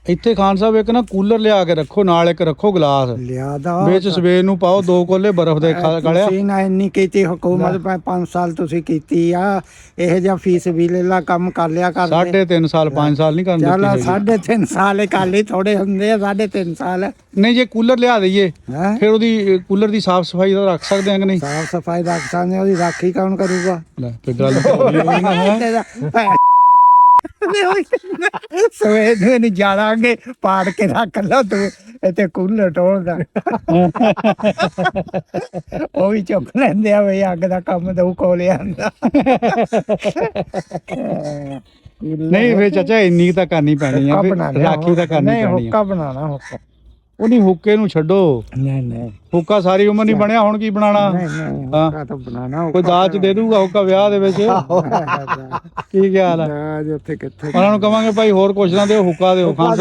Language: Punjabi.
ਇੱਥੇ ਖਾਨ ਸਾਹਿਬ ਇੱਕ ਨਾ ਕੂਲਰ ਲਿਆ ਕੇ ਰੱਖੋ, ਨਾਲ ਇੱਕ ਰੱਖੋ ਗਲਾਸ, ਲਿਆਦਾ ਵਿੱਚ ਸਵੇਰ ਨੂੰ ਪਾਓ 2 ਕੋਲੇ ਬਰਫ਼ ਦੇ ਗਲਿਆ। ਤੁਸੀਂ ਨਾ ਇੰਨੀ ਕੀਤੀ ਹੁਕੂਮਤ 5 ਸਾਲ ਤੁਸੀਂ ਕੀਤੀ ਆ, ਇਹ ਜਿਹਾ ਫੀਸ ਬਿੱਲਾ ਕੰਮ ਕਰ ਲਿਆ ਕਰਦੇ। 3.5 ਸਾਲ 5 ਸਾਲ ਨਹੀਂ ਕਰਨ ਚੱਲ ਦਿੱਤੀ ਹੈਗੀ। 3.5 ਸਾਲ ਕਾਲੀ ਥੋੜੇ ਹੁੰਦੇ ਆ, 3.5 ਸਾਲ। ਨਹੀਂ ਜੇ ਕੂਲਰ ਲਿਆ ਦਈਏ ਹੈਂ? ਫਿਰ ਉਹਦੀ ਕੂਲਰ ਦੀ ਸਾਫ਼ ਸਫਾਈ ਦਾ ਰੱਖ ਸਕਦੇ ਆ ਕਿ ਨਹੀਂ? ਸਾਫ ਸਫਾਈ ਰੱਖ ਸਕਦੇ, ਉਹਦੀ ਰਾਖੀ ਕੌਣ ਕਰੂਗਾ? ਲੈ ਫਿਰ ਗੱਲ ਸਵੇਰ ਨੂੰ ਇਹਨੂੰ ਜਾਲਾਂਗੇ, ਪਾੜ ਕੇ ਰੱਖ ਲਓ ਤੂੰ ਇੱਥੇ ਕੂਲਰ ਟੋਲਦਾ। ਉਹ ਵੀ ਚੁੱਕ ਲੈਂਦੇ ਆ ਬਈ ਅੱਗ ਦਾ ਕੰਮ ਤਾਂ ਉਹ ਕੋਲੇ ਆਂਦਾ। ਨਹੀਂ ਫਿਰ ਚਾਚਾ ਇੰਨੀ ਤਾਂ ਕਰਨੀ ਪੈਣੀ ਆ, ਫਿਰ ਰਾਖੀ ਤਾਂ ਕਰਨੀ ਨਹੀਂ, ਪੈਣੀ ਹੁੱਕਾ ਆ। ਬਣਾਣਾ ਹੁੱਕਾ। ਉਹ ਨਹੀਂ ਹੁੱਕੇ ਨੂੰ ਛੱਡੋ, ਨਹੀਂ ਹੁੱਕਾ ਸਾਰੀ ਉਮਰ ਨਹੀਂ ਬਣਿਆ, ਹੁਣ ਕੀ ਬਣਾਣਾ? ਨਹੀਂ ਹਾਂ ਹੁੱਕਾ ਤਾਂ ਬਣਾਣਾ। ਕੋਈ ਦਾਜ ਚ ਦੇ ਦੂਗਾ ਹੁੱਕਾ ਵਿਆਹ ਦੇ ਵਿੱਚ, ਕੀ ਖਿਆਲ ਆ? ਦਾਜ ਉੱਥੇ ਕਿੱਥੇ ਉਹਨਾਂ ਨੂੰ ਕਵਾਂਗੇ ਭਾਈ ਹੋਰ ਕੁਛ ਨਾ ਦਿਓ, ਹੁੱਕਾ ਦਿਓ। ਖਾਨ